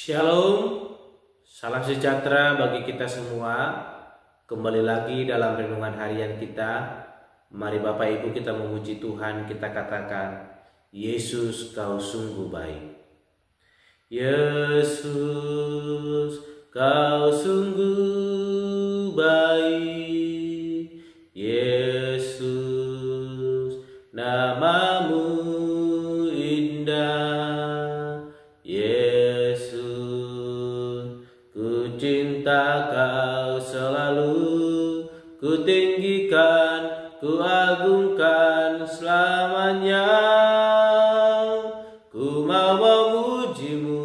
Shalom, salam sejahtera bagi kita semua. Kembali lagi dalam renungan harian kita. Mari Bapak Ibu kita memuji Tuhan, kita katakan, Yesus kau sungguh baik. Yesus kau sungguh baik. Yesus namamu indah. Ku cinta kau selalu, ku tinggikan, ku agungkan selamanya. Ku mau memujimu,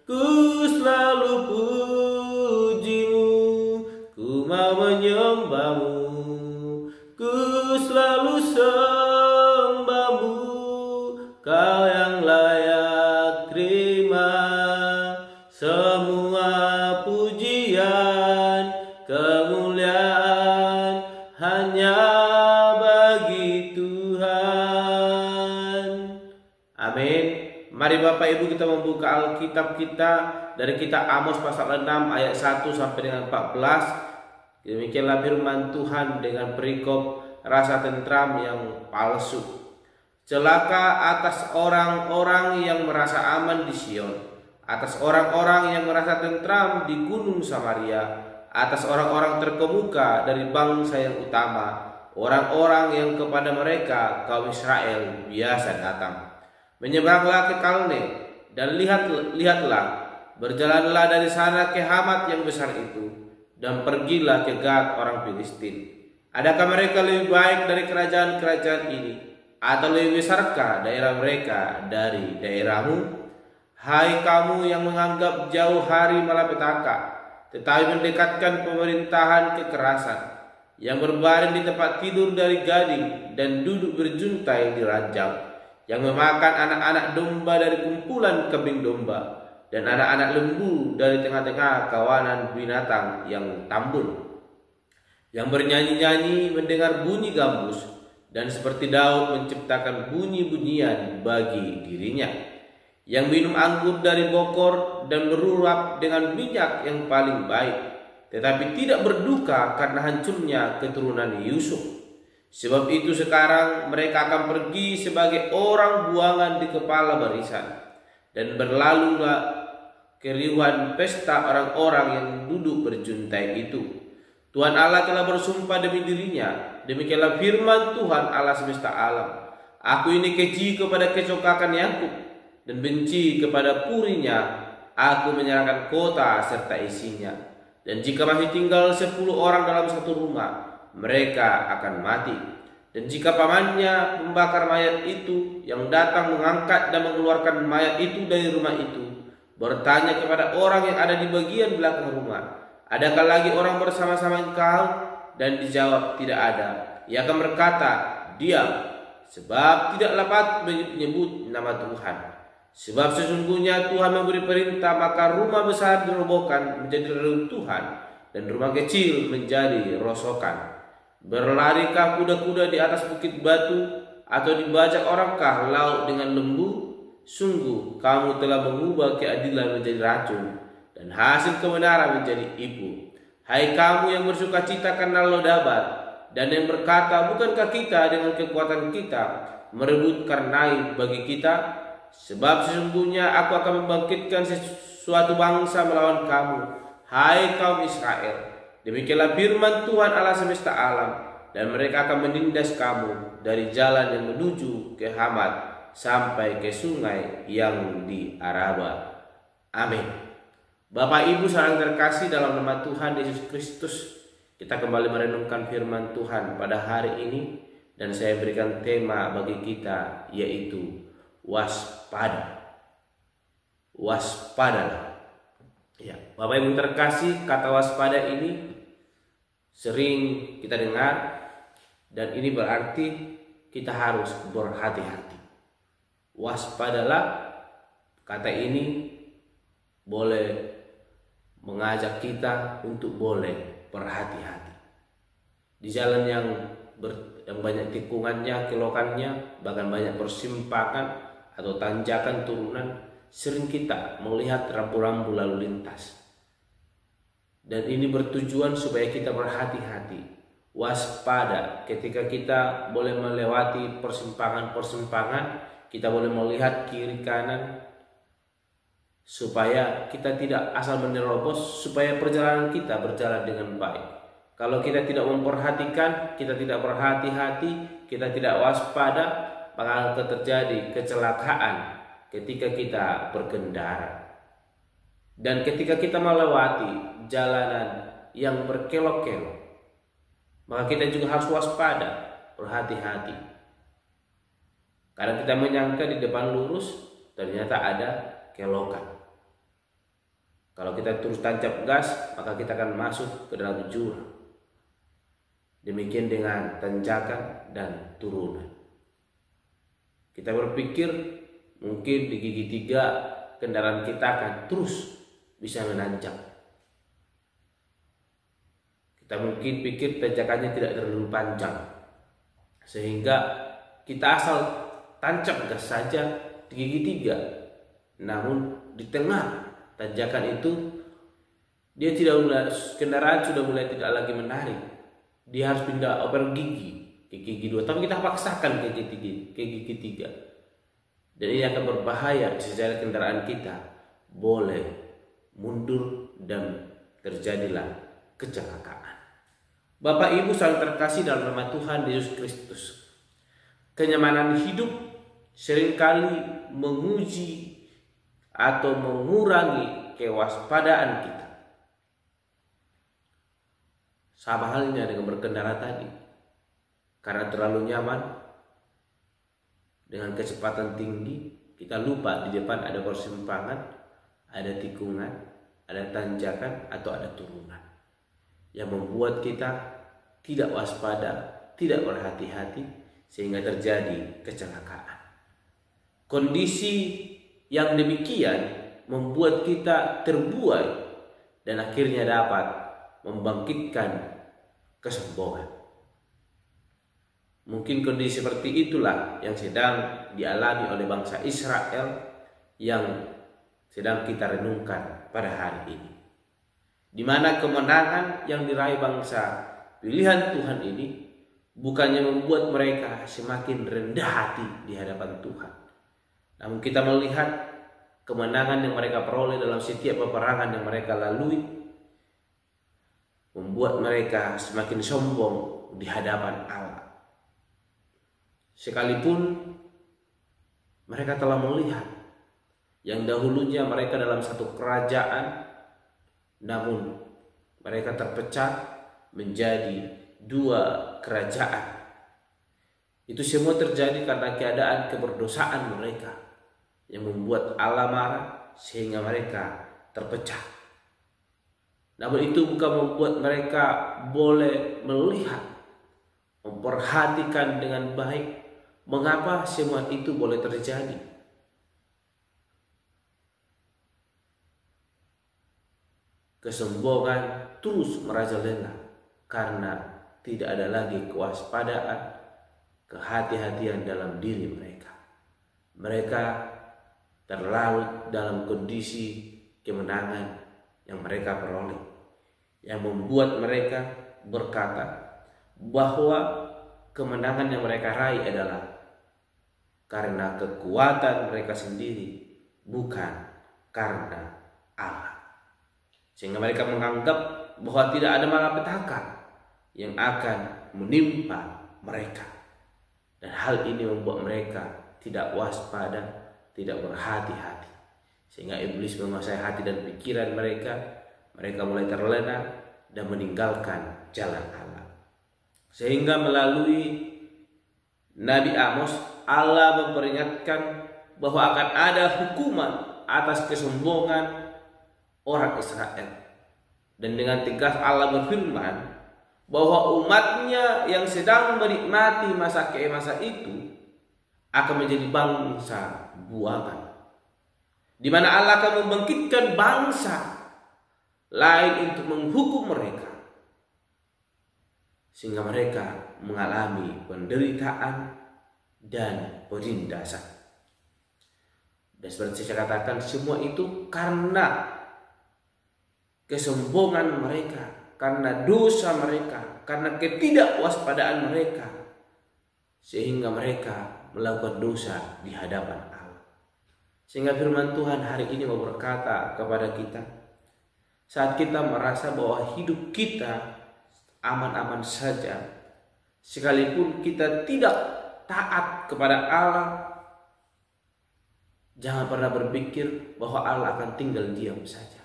ku selalu pujimu. Ku mau menyembahmu, ku selalu sembahmu. Kau yang layak terima semua pujian, kemuliaan hanya bagi Tuhan. Amin. Mari Bapak Ibu kita membuka Alkitab kita dari kitab Amos pasal 6 ayat 1 sampai dengan 14. Demikianlah firman Tuhan dengan perikop rasa tentram yang palsu. Celaka atas orang-orang yang merasa aman di Sion, atas orang-orang yang merasa tentram di gunung Samaria, atas orang-orang terkemuka dari bangsa yang utama, orang-orang yang kepada mereka kaum Israel biasa datang. Menyeberanglah ke Kalne dan lihatlah, berjalanlah dari sana ke Hamat yang besar itu, dan pergilah ke Gat orang Filistin. Adakah mereka lebih baik dari kerajaan-kerajaan ini? Atau lebih besarkah daerah mereka dari daerahmu? Hai kamu yang menganggap jauh hari malapetaka, tetapi mendekatkan pemerintahan kekerasan, yang berbaring di tempat tidur dari gading dan duduk berjuntai di ranjang, yang memakan anak-anak domba dari kumpulan kambing domba, dan anak-anak lembu dari tengah-tengah kawanan binatang yang tambun, yang bernyanyi-nyanyi mendengar bunyi gambus, dan seperti Daud menciptakan bunyi-bunyian bagi dirinya, yang minum anggur dari bokor dan berurap dengan minyak yang paling baik, tetapi tidak berduka karena hancurnya keturunan Yusuf. Sebab itu sekarang mereka akan pergi sebagai orang buangan di kepala barisan, dan berlalulah keriuhan pesta orang-orang yang duduk berjuntai itu. Tuhan Allah telah bersumpah demi dirinya, demikianlah firman Tuhan Allah semesta alam. Aku ini keji kepada kecokakan Yakub, dan benci kepada purinya. Aku menyerahkan kota serta isinya, dan jika masih tinggal 10 orang dalam satu rumah, mereka akan mati. Dan jika pamannya membakar mayat itu, yang datang mengangkat dan mengeluarkan mayat itu dari rumah itu, bertanya kepada orang yang ada di bagian belakang rumah, adakah lagi orang bersama-sama engkau? Dan dijawab, tidak ada. Ia akan berkata, diam, sebab tidaklah patut menyebut nama Tuhan. Sebab sesungguhnya Tuhan memberi perintah, maka rumah besar dirobohkan menjadi reruntuhan, dan rumah kecil menjadi rosokan. Berlarikah kuda-kuda di atas bukit batu, atau dibajak orangkah laut dengan lembu? Sungguh kamu telah mengubah keadilan menjadi racun, dan hasil kebenaran menjadi ibu. Hai kamu yang bersuka cita karena Lodabar, dan yang berkata, bukankah kita dengan kekuatan kita merebutkan Naib bagi kita? Sebab sesungguhnya aku akan membangkitkan suatu bangsa melawan kamu, hai kaum Israel. Demikianlah firman Tuhan Allah semesta alam, dan mereka akan menindas kamu dari jalan yang menuju ke Hamat sampai ke sungai yang di Araba. Amin. Bapak Ibu saudara terkasih dalam nama Tuhan Yesus Kristus, kita kembali merenungkan firman Tuhan pada hari ini, dan saya berikan tema bagi kita, yaitu waspada. Waspadalah. Ya, Bapak Ibu terkasih, kata waspada ini sering kita dengar, dan ini berarti kita harus berhati-hati. Waspadalah, kata ini boleh mengajak kita untuk boleh berhati-hati di jalan yang banyak tikungannya, kelokannya, bahkan banyak persimpangan atau tanjakan turunan. sering kita melihat rambu-rambu lalu lintas. Dan ini bertujuan supaya kita berhati-hati, waspada ketika kita boleh melewati persimpangan-persimpangan, kita boleh melihat kiri kanan, supaya kita tidak asal menerobos, supaya perjalanan kita berjalan dengan baik. Kalau kita tidak memperhatikan, kita tidak berhati-hati, kita tidak waspada, maka akan terjadi kecelakaan ketika kita berkendara. Dan ketika kita melewati jalanan yang berkelok-kelok, maka kita juga harus waspada, berhati-hati. Karena kita menyangka di depan lurus, ternyata ada kelokan. Kalau kita terus tancap gas, maka kita akan masuk ke dalam jurang. Demikian dengan tanjakan dan turunan. Kita berpikir mungkin di gigi 3 kendaraan kita akan terus bisa menanjak. Kita mungkin pikir tanjakannya tidak terlalu panjang, sehingga kita asal tancap gas saja di gigi 3. Namun di tengah tanjakan itu dia kendaraan sudah mulai tidak lagi menarik. Dia harus pindah oper gigi ke gigi 2, tapi kita paksakan ke gigi 3. Dan ini akan berbahaya secara kendaraan kita boleh mundur dan terjadilah kecelakaan. Bapak Ibu saling terkasih dalam nama Tuhan Yesus Kristus, kenyamanan hidup seringkali menguji atau mengurangi kewaspadaan kita. Sama halnya dengan berkendara tadi. Karena terlalu nyaman, dengan kecepatan tinggi, kita lupa di depan ada persimpangan, ada tikungan, ada tanjakan, atau ada turunan, yang membuat kita tidak waspada, tidak berhati-hati, sehingga terjadi kecelakaan. Kondisi yang demikian membuat kita terbuai dan akhirnya dapat membangkitkan kesombongan. Mungkin kondisi seperti itulah yang sedang dialami oleh bangsa Israel yang sedang kita renungkan pada hari ini. Di mana kemenangan yang diraih bangsa pilihan Tuhan ini bukannya membuat mereka semakin rendah hati di hadapan Tuhan. Namun kita melihat kemenangan yang mereka peroleh dalam setiap peperangan yang mereka lalui membuat mereka semakin sombong di hadapan Allah. Sekalipun mereka telah melihat yang dahulunya mereka dalam satu kerajaan, namun mereka terpecah menjadi 2 kerajaan. Itu semua terjadi karena keadaan keberdosaan mereka yang membuat Allah marah sehingga mereka terpecah. Namun itu bukan membuat mereka boleh melihat, memperhatikan dengan baik mengapa semua itu boleh terjadi. Kesombongan terus merajalela karena tidak ada lagi kewaspadaan, kehati-hatian dalam diri mereka. Mereka terlarut dalam kondisi kemenangan yang mereka peroleh, yang membuat mereka berkata bahwa kemenangan yang mereka raih adalah karena kekuatan mereka sendiri, bukan karena Allah. Sehingga mereka menganggap bahwa tidak ada malapetaka yang akan menimpa mereka. Dan hal ini membuat mereka tidak waspada, tidak berhati-hati, sehingga iblis menguasai hati dan pikiran mereka. Mereka mulai terlena dan meninggalkan jalan Allah. Sehingga melalui Nabi Amos, Allah memperingatkan bahwa akan ada hukuman atas kesombongan orang Israel. Dan dengan tegas Allah berfirman bahwa umatnya yang sedang menikmati masa keemasan itu akan menjadi bangsa buangan, di mana Allah akan membangkitkan bangsa lain untuk menghukum mereka, sehingga mereka mengalami penderitaan dan penindasan. Dan seperti saya katakan, semua itu karena kesombongan mereka, karena dosa mereka, karena ketidakwaspadaan mereka, sehingga mereka melakukan dosa di hadapan Allah. Sehingga firman Tuhan hari ini mau berkata kepada kita, saat kita merasa bahwa hidup kita aman-aman saja, sekalipun kita tidak taat kepada Allah, jangan pernah berpikir bahwa Allah akan tinggal diam saja.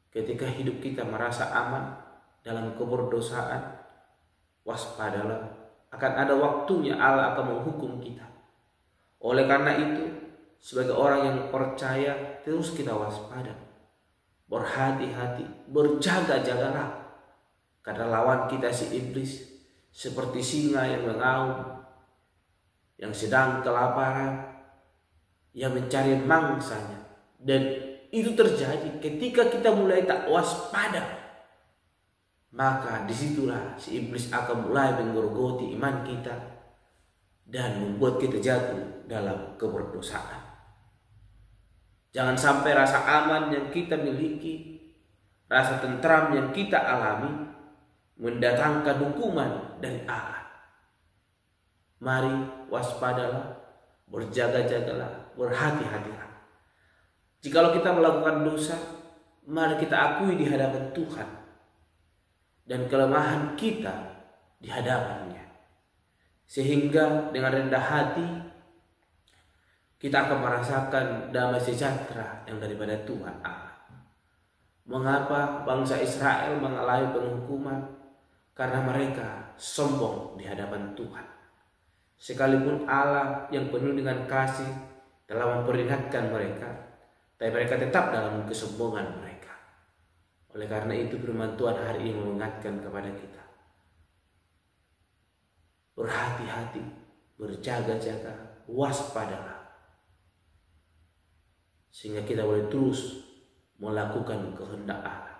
Ketika hidup kita merasa aman dalam keberdosaan, waspadalah, akan ada waktunya Allah akan menghukum kita. Oleh karena itu, sebagai orang yang percaya, terus kita waspada, berhati-hati, berjaga-jagalah, karena lawan kita si iblis seperti singa yang mengaum, yang sedang kelaparan, yang mencari mangsanya. Dan itu terjadi ketika kita mulai tak waspada, maka disitulah si iblis akan mulai menggerogoti iman kita dan membuat kita jatuh dalam keberdosaan. Jangan sampai rasa aman yang kita miliki, rasa tentram yang kita alami, mendatangkan hukuman dari Allah. Mari waspadalah, berjaga-jagalah, berhati-hatilah. Jikalau kita melakukan dosa, mari kita akui di hadapan Tuhan dan kelemahan kita di hadapannya, sehingga dengan rendah hati kita akan merasakan damai sejahtera yang daripada Tuhan Allah. Mengapa bangsa Israel mengalami penghukuman? Karena mereka sombong di hadapan Tuhan. Sekalipun Allah yang penuh dengan kasih telah memperingatkan mereka, tapi mereka tetap dalam kesombongan mereka. Oleh karena itu firman Tuhan hari ini mengingatkan kepada kita, berhati-hati, berjaga-jaga, waspadalah, sehingga kita boleh terus melakukan kehendak Allah.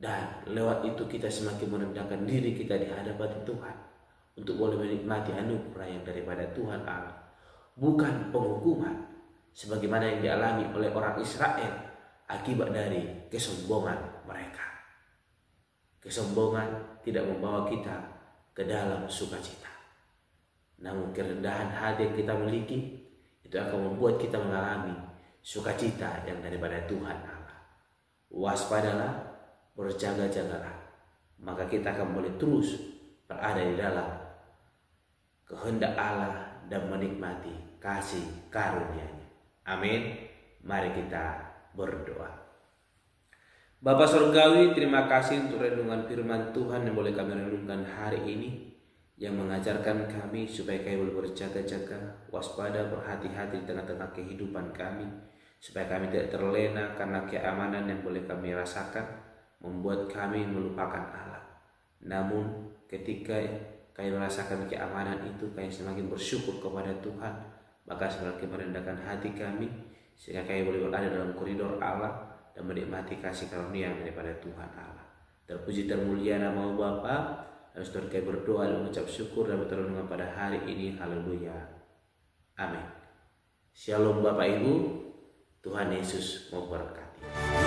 Dan lewat itu kita semakin merendahkan diri kita di hadapan Tuhan, untuk boleh menikmati anugerah yang daripada Tuhan Allah, bukan penghukuman sebagaimana yang dialami oleh orang Israel akibat dari kesombongan mereka. Kesombongan tidak membawa kita ke dalam sukacita, namun kerendahan hati yang kita miliki itu akan membuat kita mengalami sukacita yang daripada Tuhan Allah. Waspadalah, berjaga-jagalah, maka kita akan boleh terus berada di dalam kehendak Allah dan menikmati kasih karunia-Nya. Amin. Mari kita berdoa. Bapa Surgawi, terima kasih untuk renungan firman Tuhan yang boleh kami renungkan hari ini, yang mengajarkan kami supaya kami boleh berjaga-jaga, waspada, berhati-hati di tengah-tengah kehidupan kami, supaya kami tidak terlena karena keamanan yang boleh kami rasakan membuat kami melupakan Allah. Namun ketika kami merasakan keamanan itu, kami semakin bersyukur kepada Tuhan, maka semakin merendahkan hati kami, sehingga kami boleh berada dalam koridor Allah dan menikmati kasih karunia daripada Tuhan Allah. Terpuji termulia nama Bapa. Dan setelah kami berdoa dan mengucap syukur dan berterima pada hari ini. Haleluya. Amin. Shalom Bapak Ibu. Tuhan Yesus memberkati.